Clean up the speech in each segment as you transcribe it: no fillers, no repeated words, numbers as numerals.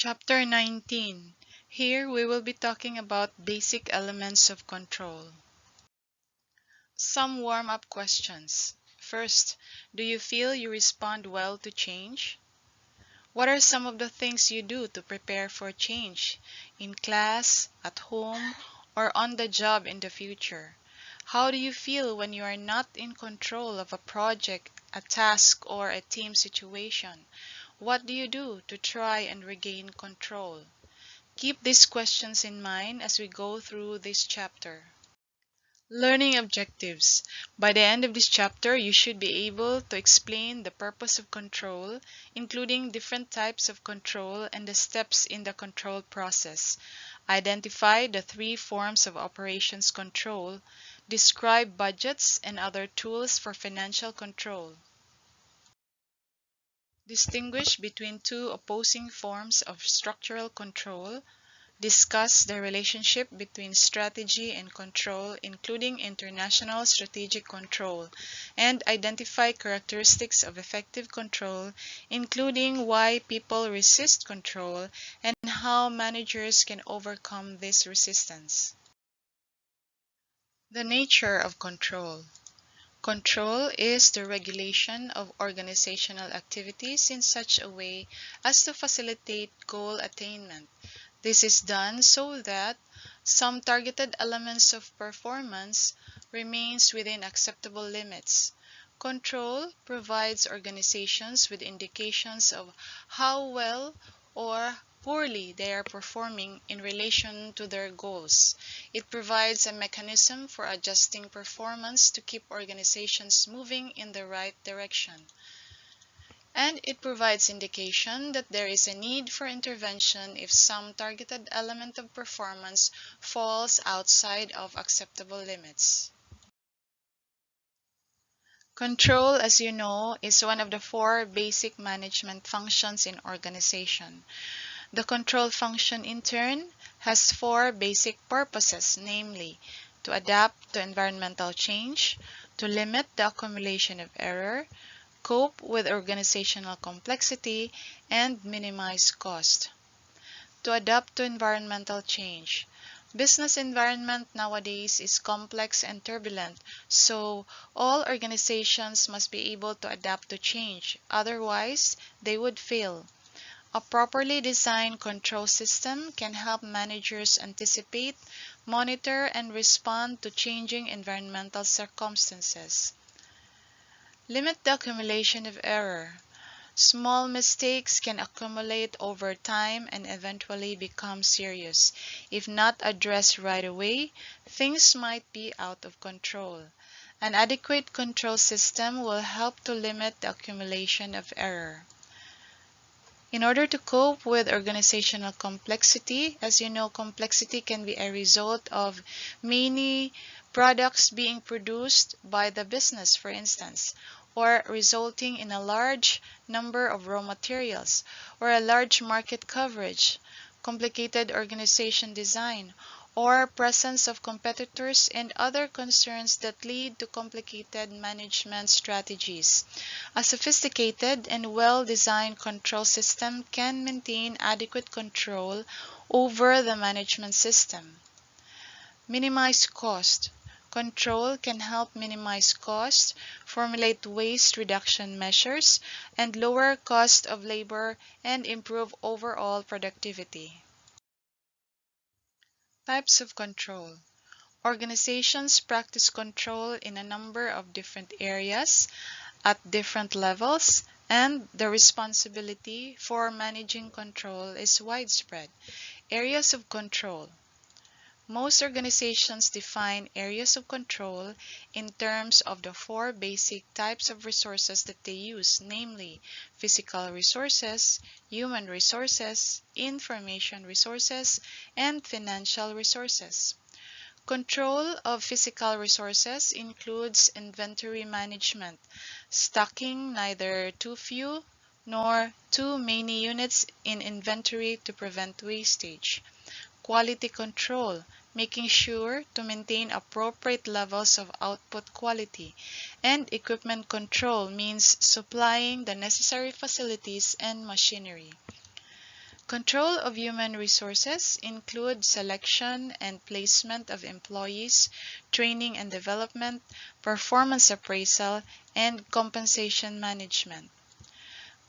Chapter 19. Here we will be talking about basic elements of control. Some warm-up questions. First, do you feel you respond well to change? What are some of the things you do to prepare for change, in class, at home, or on the job in the future? How do you feel when you are not in control of a project, a task, or a team situation? What do you do to try and regain control? Keep these questions in mind as we go through this chapter. Learning objectives. By the end of this chapter, you should be able to explain the purpose of control, including different types of control and the steps in the control process. Identify the three forms of operations control. Describe budgets and other tools for financial control. Distinguish between two opposing forms of structural control. Discuss the relationship between strategy and control, including international strategic control, and identify characteristics of effective control, including why people resist control and how managers can overcome this resistance. The nature of control. Control is the regulation of organizational activities in such a way as to facilitate goal attainment. This is done so that some targeted elements of performance remains within acceptable limits. Control provides organizations with indications of how well or poorly they are performing in relation to their goals. It provides a mechanism for adjusting performance to keep organizations moving in the right direction. And it provides indication that there is a need for intervention if some targeted element of performance falls outside of acceptable limits. Control, as you know, is one of the four basic management functions in organization. The control function, in turn, has four basic purposes, namely, to adapt to environmental change, to limit the accumulation of error, cope with organizational complexity, and minimize cost. To adapt to environmental change. Business environment nowadays is complex and turbulent, so all organizations must be able to adapt to change, otherwise they would fail. A properly designed control system can help managers anticipate, monitor, and respond to changing environmental circumstances. Limit the accumulation of error. Small mistakes can accumulate over time and eventually become serious. If not addressed right away, things might be out of control. An adequate control system will help to limit the accumulation of error. In order to cope with organizational complexity, as you know, complexity can be a result of many products being produced by the business, for instance, or resulting in a large number of raw materials, or a large market coverage, complicated organization design, or presence of competitors and other concerns that lead to complicated management strategies. A sophisticated and well-designed control system can maintain adequate control over the management system. Minimize cost. Control can help minimize cost, formulate waste reduction measures, and lower cost of labor and improve overall productivity. Types of control. Organizations practice control in a number of different areas at different levels, and the responsibility for managing control is widespread. Areas of control. Most organizations define areas of control in terms of the four basic types of resources that they use, namely physical resources, human resources, information resources, and financial resources. Control of physical resources includes inventory management, stocking neither too few nor too many units in inventory to prevent wastage. Quality control, making sure to maintain appropriate levels of output quality. And equipment control means supplying the necessary facilities and machinery. Control of human resources include selection and placement of employees, training and development, performance appraisal, and compensation management.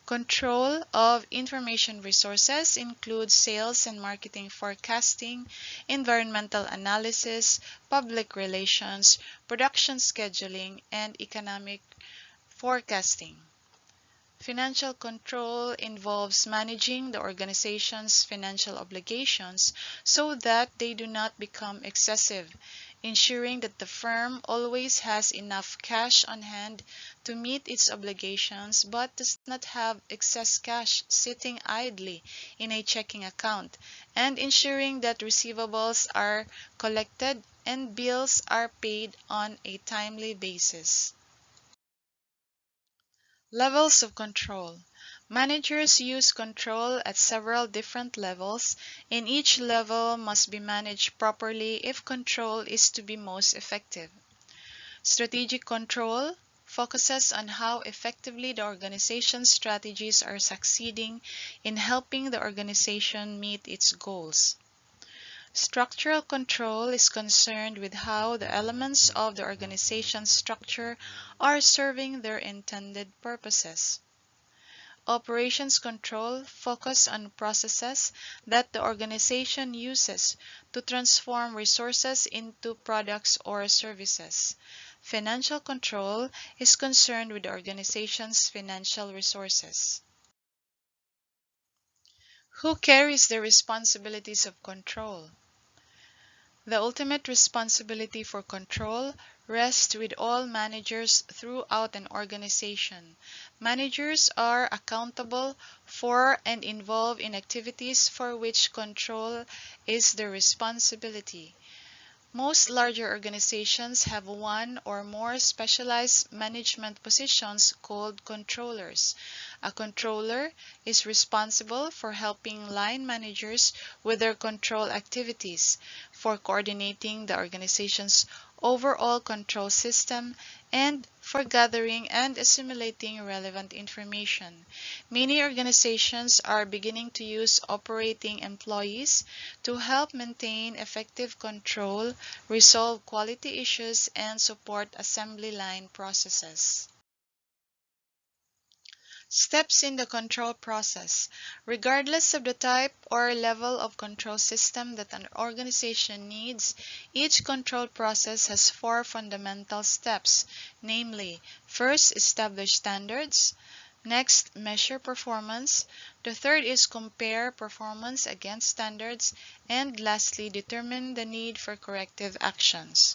Control of information resources includes sales and marketing forecasting, environmental analysis, public relations, production scheduling, and economic forecasting. Financial control involves managing the organization's financial obligations so that they do not become excessive, ensuring that the firm always has enough cash on hand to meet its obligations but does not have excess cash sitting idly in a checking account, and ensuring that receivables are collected and bills are paid on a timely basis. Levels of control. Managers use control at several different levels, and each level must be managed properly if control is to be most effective. Strategic control focuses on how effectively the organization's strategies are succeeding in helping the organization meet its goals. Structural control is concerned with how the elements of the organization's structure are serving their intended purposes. Operations control focuses on processes that the organization uses to transform resources into products or services. Financial control is concerned with the organization's financial resources. Who carries the responsibilities of control? The ultimate responsibility for control rests with all managers throughout an organization. Managers are accountable for and involved in activities for which control is their responsibility. Most larger organizations have one or more specialized management positions called controllers. A controller is responsible for helping line managers with their control activities, for coordinating the organization's overall control system, and for gathering and assimilating relevant information. Many organizations are beginning to use operating employees to help maintain effective control, resolve quality issues, and support assembly line processes. Steps in the control process. Regardless of the type or level of control system that an organization needs, each control process has four fundamental steps, namely, first, establish standards. Next, measure performance. The third is compare performance against standards. And lastly, determine the need for corrective actions.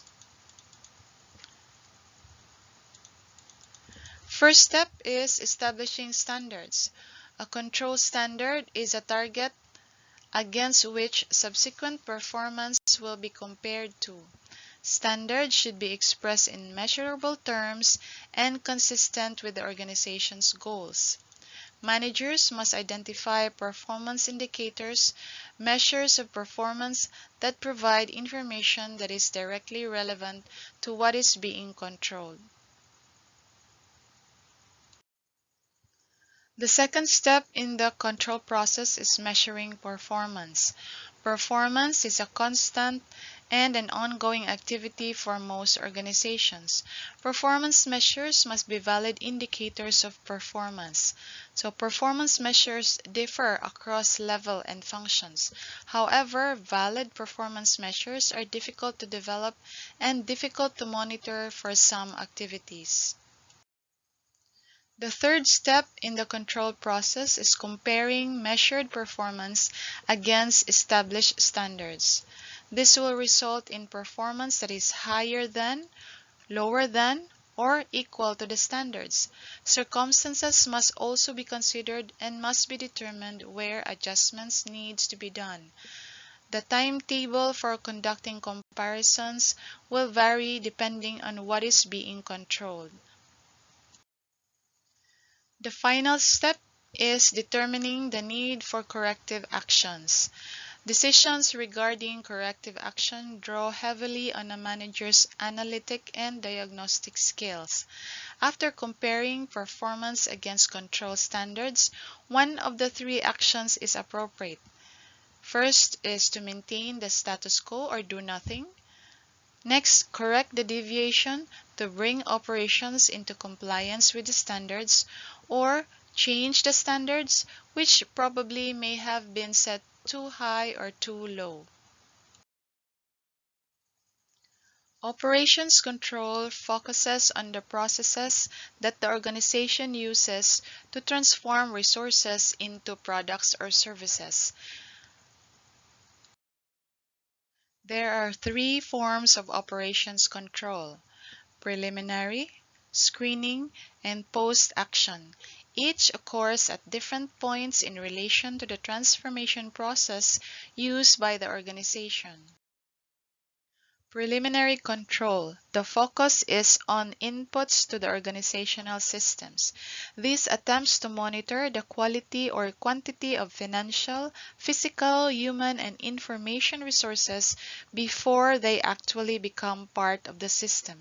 First step is establishing standards. A control standard is a target against which subsequent performance will be compared to. Standards should be expressed in measurable terms and consistent with the organization's goals. Managers must identify performance indicators, measures of performance that provide information that is directly relevant to what is being controlled. The second step in the control process is measuring performance. Performance is a constant and an ongoing activity for most organizations. Performance measures must be valid indicators of performance. So performance measures differ across level and functions. However, valid performance measures are difficult to develop and difficult to monitor for some activities. The third step in the control process is comparing measured performance against established standards. This will result in performance that is higher than, lower than, or equal to the standards. Circumstances must also be considered and must be determined where adjustments need to be done. The timetable for conducting comparisons will vary depending on what is being controlled. The final step is determining the need for corrective actions. Decisions regarding corrective action draw heavily on a manager's analytic and diagnostic skills. After comparing performance against control standards, one of the three actions is appropriate. First is to maintain the status quo or do nothing. Next, correct the deviation to bring operations into compliance with the standards, or change the standards, which probably may have been set too high or too low. Operations control focuses on the processes that the organization uses to transform resources into products or services. There are three forms of operations control: preliminary, screening, and post-action. Each occurs at different points in relation to the transformation process used by the organization. Preliminary control. The focus is on inputs to the organizational systems. This attempts to monitor the quality or quantity of financial, physical, human, and information resources before they actually become part of the system.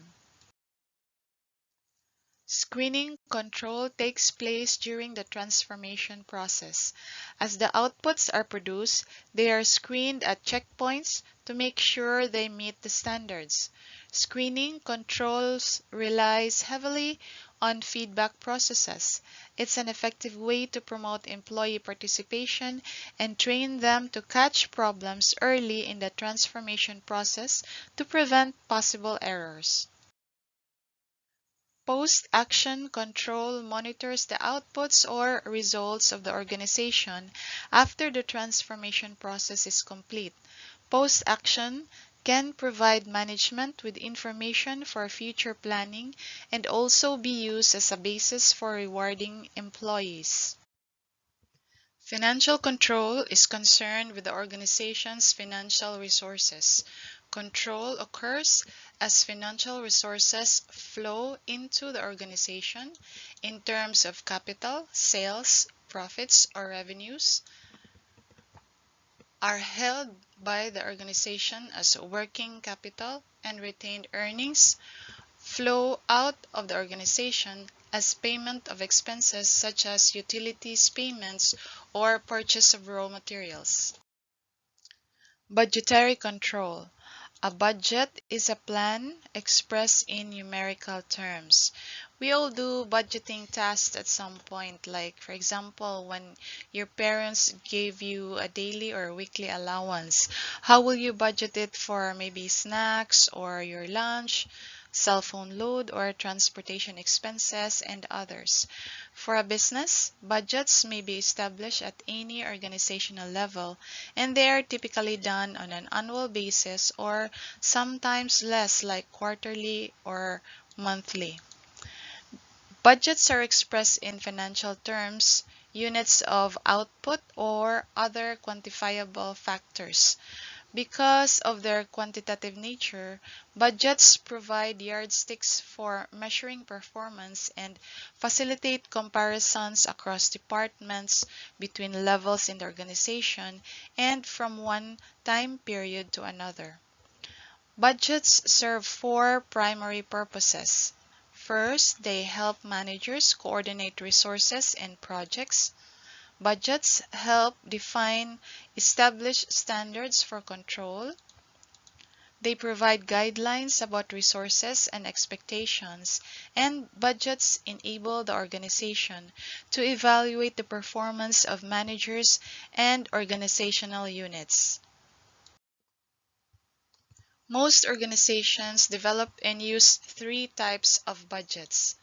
Screening control takes place during the transformation process. As the outputs are produced, they are screened at checkpoints to make sure they meet the standards. Screening controls relies heavily on feedback processes. It's an effective way to promote employee participation and train them to catch problems early in the transformation process to prevent possible errors. Post-action control monitors the outputs or results of the organization after the transformation process is complete. Post-action can provide management with information for future planning and also be used as a basis for rewarding employees. Financial control is concerned with the organization's financial resources. Control occurs as financial resources flow into the organization in terms of capital, sales, profits, or revenues, are held by the organization as working capital, and retained earnings flow out of the organization as payment of expenses such as utilities payments or purchase of raw materials. Budgetary control. A budget is a plan expressed in numerical terms. We all do budgeting tasks at some point, like for example, when your parents gave you a daily or weekly allowance. How will you budget it for maybe snacks or your lunch, cell phone load or transportation expenses, and others? For a business, budgets may be established at any organizational level, and they are typically done on an annual basis or sometimes less, like quarterly or monthly. Budgets are expressed in financial terms, units of output, or other quantifiable factors. Because of their quantitative nature, budgets provide yardsticks for measuring performance and facilitate comparisons across departments, between levels in the organization, and from one time period to another. Budgets serve four primary purposes. First, they help managers coordinate resources and projects. Budgets help define established standards for control. They provide guidelines about resources and expectations, and budgets enable the organization to evaluate the performance of managers and organizational units. Most organizations develop and use three types of budgets.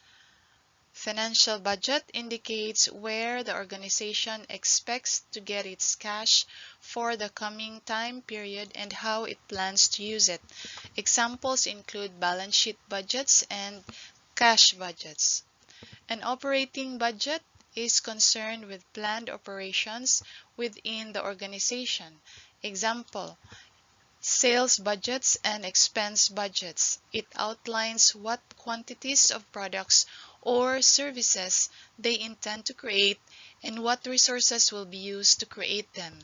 Financial budget indicates where the organization expects to get its cash for the coming time period and how it plans to use it. Examples include balance sheet budgets and cash budgets. An operating budget is concerned with planned operations within the organization. Example, sales budgets and expense budgets. It outlines what quantities of products or services they intend to create and what resources will be used to create them.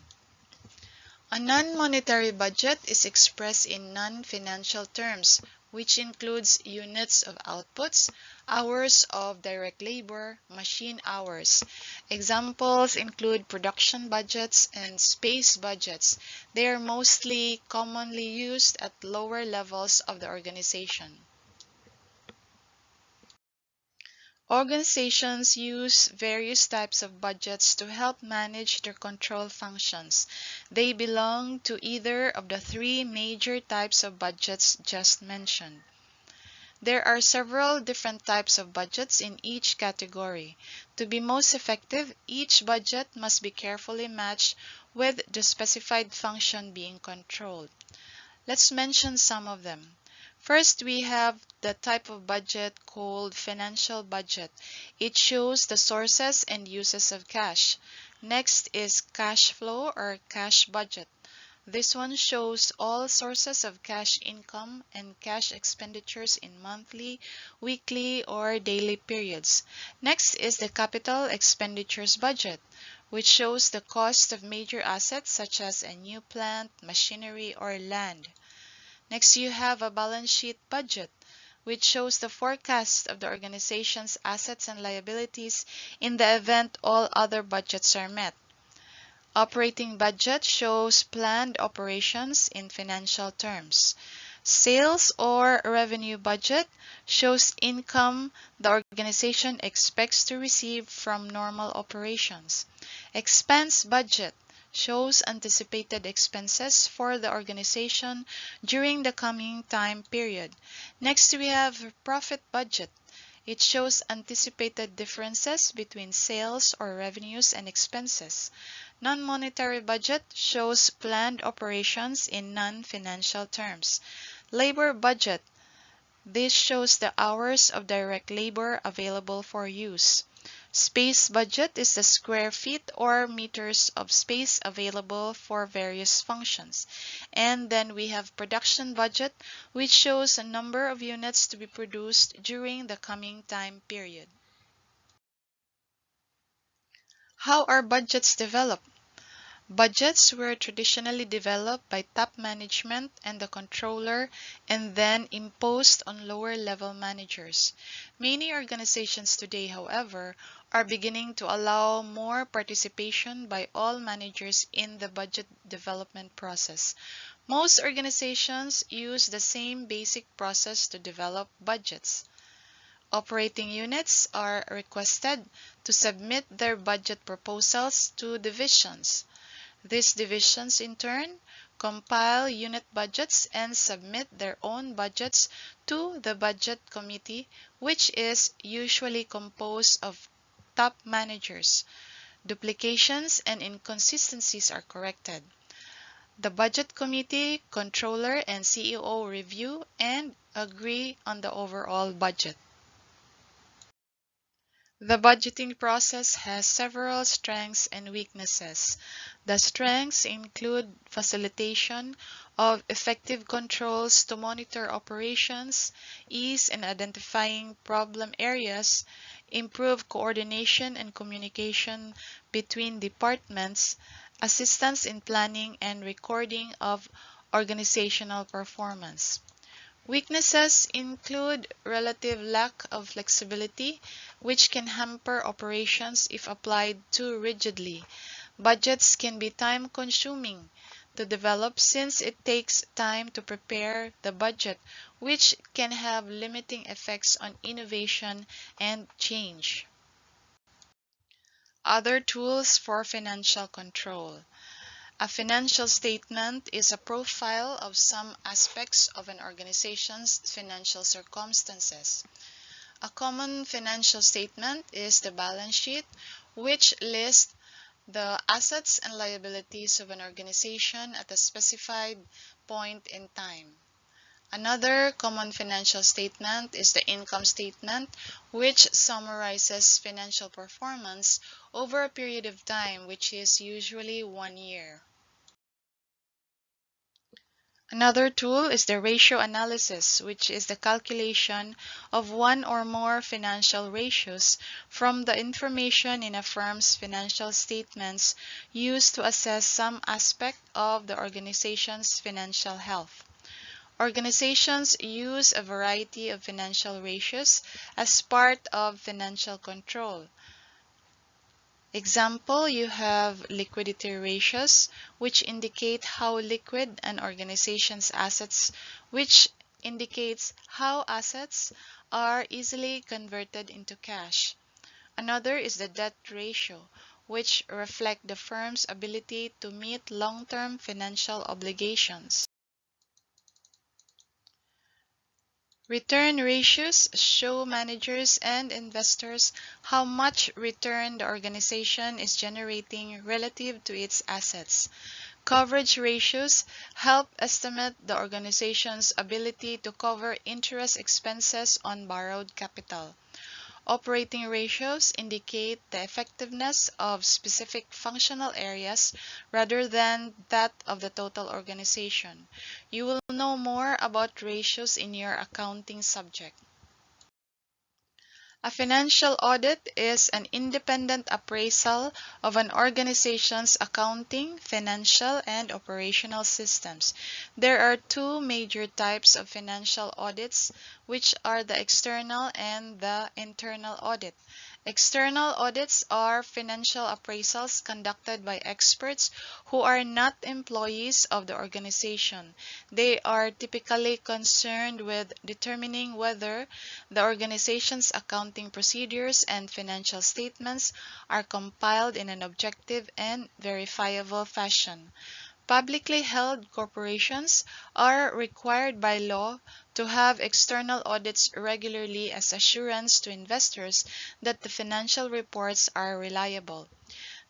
A non-monetary budget is expressed in non-financial terms, which includes units of outputs, hours of direct labor, machine hours. Examples include production budgets and space budgets. They are mostly commonly used at lower levels of the organization. Organizations use various types of budgets to help manage their control functions. They belong to either of the three major types of budgets just mentioned. There are several different types of budgets in each category. To be most effective, each budget must be carefully matched with the specified function being controlled. Let's mention some of them. First, we have the type of budget called financial budget. It shows the sources and uses of cash. Next is cash flow or cash budget. This one shows all sources of cash income and cash expenditures in monthly, weekly, or daily periods. Next is the capital expenditures budget, which shows the cost of major assets such as a new plant, machinery, or land. Next, you have a balance sheet budget, which shows the forecast of the organization's assets and liabilities in the event all other budgets are met. Operating budget shows planned operations in financial terms. Sales or revenue budget shows income the organization expects to receive from normal operations. Expense budget shows anticipated expenses for the organization during the coming time period. Next, we have profit budget. It shows anticipated differences between sales or revenues and expenses. Non-monetary budget shows planned operations in non-financial terms. Labor budget. This shows the hours of direct labor available for use. Space budget is the square feet or meters of space available for various functions. And then we have production budget, which shows a number of units to be produced during the coming time period. How are budgets developed? Budgets were traditionally developed by top management and the controller and then imposed on lower level managers. Many organizations today, however, are beginning to allow more participation by all managers in the budget development process. Most organizations use the same basic process to develop budgets. Operating units are requested to submit their budget proposals to divisions. These divisions, in turn, compile unit budgets and submit their own budgets to the budget committee, which is usually composed of top managers. Duplications and inconsistencies are corrected. The budget committee, controller, and CEO review and agree on the overall budget. The budgeting process has several strengths and weaknesses. The strengths include facilitation of effective controls to monitor operations, ease in identifying problem areas, improve coordination and communication between departments, assistance in planning and recording of organizational performance. Weaknesses include relative lack of flexibility, which can hamper operations if applied too rigidly. Budgets can be time-consuming to develop since it takes time to prepare the budget, which can have limiting effects on innovation and change. Other tools for financial control. A financial statement is a profile of some aspects of an organization's financial circumstances. A common financial statement is the balance sheet, which lists the assets and liabilities of an organization at a specified point in time. Another common financial statement is the income statement, which summarizes financial performance over a period of time, which is usually 1 year. Another tool is the ratio analysis, which is the calculation of one or more financial ratios from the information in a firm's financial statements used to assess some aspect of the organization's financial health. Organizations use a variety of financial ratios as part of financial control. Example, you have liquidity ratios, which indicate how liquid an organization's assets, which indicates how assets are easily converted into cash. Another is the debt ratio, which reflect the firm's ability to meet long-term financial obligations. Return ratios show managers and investors how much return the organization is generating relative to its assets. Coverage ratios help estimate the organization's ability to cover interest expenses on borrowed capital. Operating ratios indicate the effectiveness of specific functional areas rather than that of the total organization. You will know more about ratios in your accounting subject. A financial audit is an independent appraisal of an organization's accounting, financial, and operational systems. There are two major types of financial audits, which are the external and the internal audit. External audits are financial appraisals conducted by experts who are not employees of the organization. They are typically concerned with determining whether the organization's accounting procedures and financial statements are compiled in an objective and verifiable fashion. Publicly held corporations are required by law to have external audits regularly as assurance to investors that the financial reports are reliable.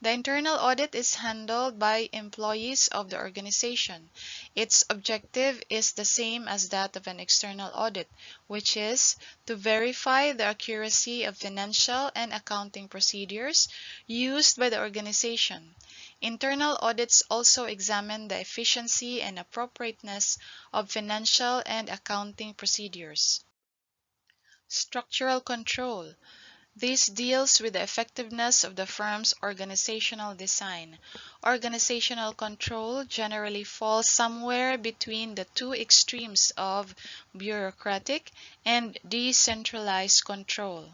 The internal audit is handled by employees of the organization. Its objective is the same as that of an external audit, which is to verify the accuracy of financial and accounting procedures used by the organization. Internal audits also examine the efficiency and appropriateness of financial and accounting procedures. Structural control. This deals with the effectiveness of the firm's organizational design. Organizational control generally falls somewhere between the two extremes of bureaucratic and decentralized control.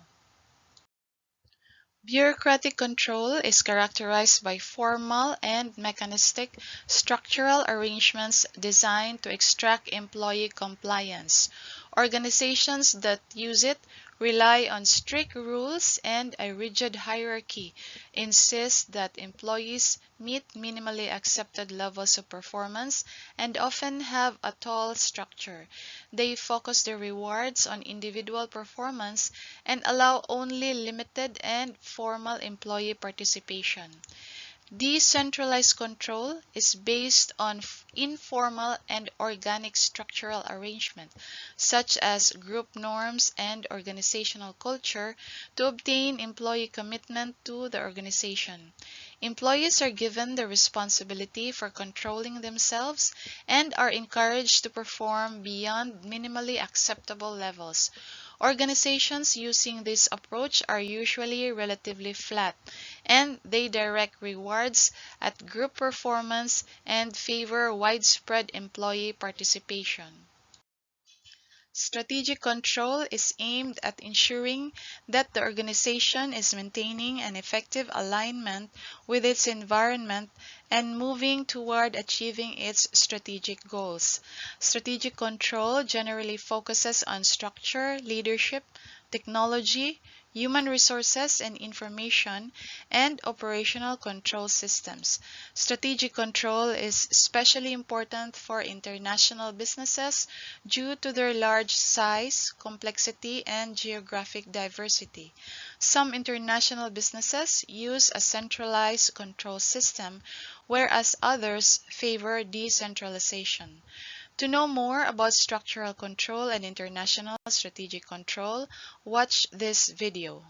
Bureaucratic control is characterized by formal and mechanistic structural arrangements designed to extract employee compliance. Organizations that use it rely on strict rules and a rigid hierarchy, insist that employees meet minimally accepted levels of performance, and often have a tall structure. They focus their rewards on individual performance and allow only limited and formal employee participation. Decentralized control is based on informal and organic structural arrangement, such as group norms and organizational culture, to obtain employee commitment to the organization. Employees are given the responsibility for controlling themselves and are encouraged to perform beyond minimally acceptable levels. Organizations using this approach are usually relatively flat, and they direct rewards at group performance and favor widespread employee participation. Strategic control is aimed at ensuring that the organization is maintaining an effective alignment with its environment and moving toward achieving its strategic goals. Strategic control generally focuses on structure, leadership, technology, human resources and information, and operational control systems. Strategic control is especially important for international businesses due to their large size, complexity, and geographic diversity. Some international businesses use a centralized control system, whereas others favor decentralization. To know more about structural control and international strategic control, watch this video.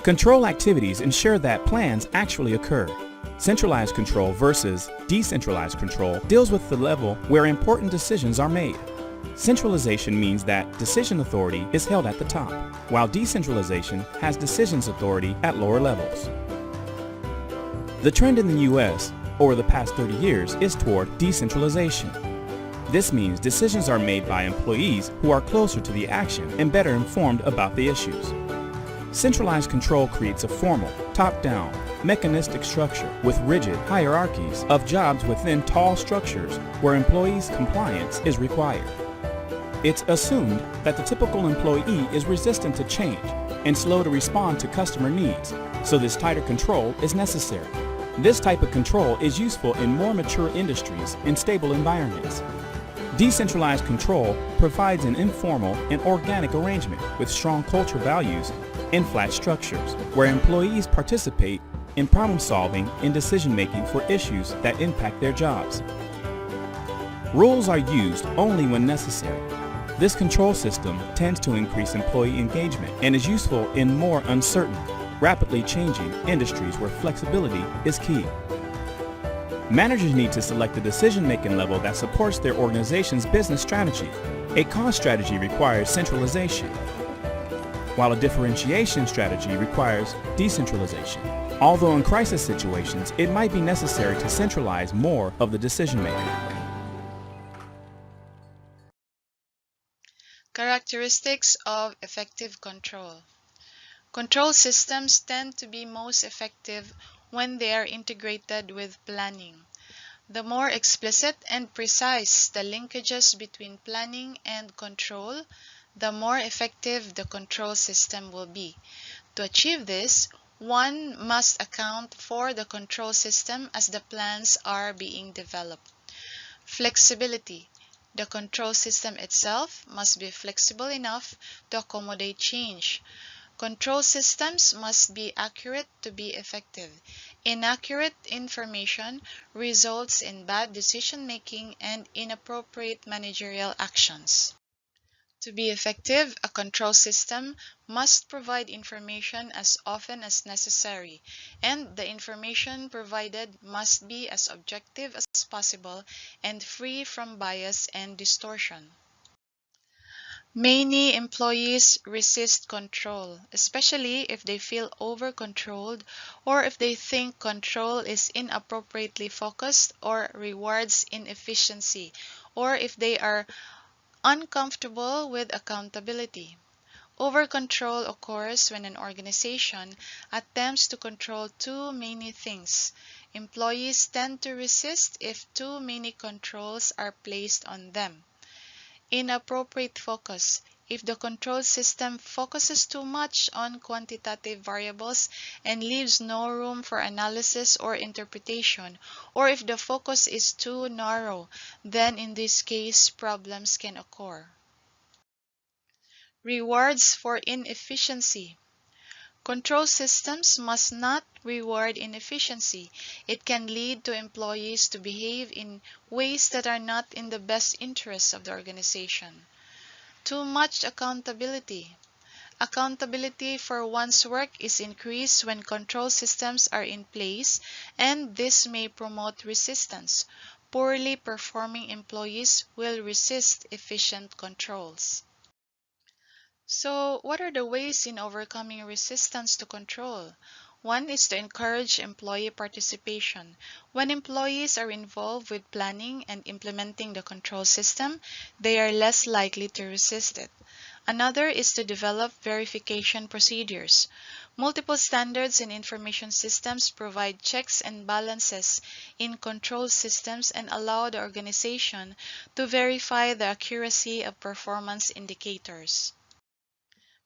Control activities ensure that plans actually occur. Centralized control versus decentralized control deals with the level where important decisions are made. Centralization means that decision authority is held at the top, while decentralization has decisions authority at lower levels. The trend in the US over the past 30 years is toward decentralization. This means decisions are made by employees who are closer to the action and better informed about the issues. Centralized control creates a formal, top-down, mechanistic structure with rigid hierarchies of jobs within tall structures where employees' compliance is required. It's assumed that the typical employee is resistant to change and slow to respond to customer needs, so this tighter control is necessary. This type of control is useful in more mature industries and stable environments. Decentralized control provides an informal and organic arrangement with strong culture values and flat structures, where employees participate in problem solving and decision making for issues that impact their jobs. Rules are used only when necessary. This control system tends to increase employee engagement and is useful in more uncertain, rapidly changing industries where flexibility is key. Managers need to select a decision-making level that supports their organization's business strategy. A cost strategy requires centralization, while a differentiation strategy requires decentralization. Although in crisis situations, it might be necessary to centralize more of the decision-making. Characteristics of effective control. Control systems tend to be most effective when they are integrated with planning. The more explicit and precise the linkages between planning and control, the more effective the control system will be. To achieve this, one must account for the control system as the plans are being developed. Flexibility. The control system itself must be flexible enough to accommodate change. Control systems must be accurate to be effective. Inaccurate information results in bad decision-making and inappropriate managerial actions. To be effective, a control system must provide information as often as necessary, and the information provided must be as objective as possible and free from bias and distortion. Many employees resist control, especially if they feel over-controlled or if they think control is inappropriately focused or rewards inefficiency, or if they are uncomfortable with accountability. Over-control occurs when an organization attempts to control too many things. Employees tend to resist if too many controls are placed on them. Inappropriate focus. If the control system focuses too much on quantitative variables and leaves no room for analysis or interpretation, or if the focus is too narrow, then in this case problems can occur. Rewards for inefficiency. Control systems must not reward inefficiency. It can lead to employees to behave in ways that are not in the best interests of the organization. Too much accountability. Accountability for one's work is increased when control systems are in place, and this may promote resistance. Poorly performing employees will resist efficient controls. So, what are the ways in overcoming resistance to control? One is to encourage employee participation. When employees are involved with planning and implementing the control system, they are less likely to resist it. Another is to develop verification procedures. Multiple standards in information systems provide checks and balances in control systems and allow the organization to verify the accuracy of performance indicators.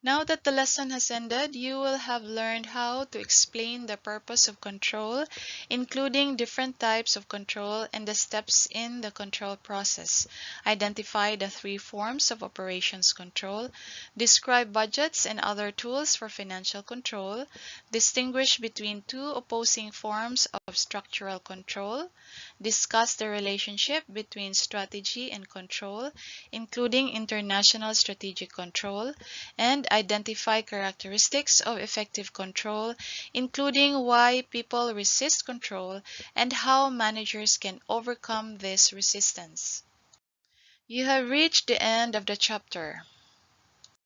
Now that the lesson has ended, you will have learned how to explain the purpose of control, including different types of control and the steps in the control process. Identify the 3 forms of operations control. Describe budgets and other tools for financial control. Distinguish between 2 opposing forms of of structural control, discuss the relationship between strategy and control, including international strategic control, and identify characteristics of effective control, including why people resist control and how managers can overcome this resistance. You have reached the end of the chapter.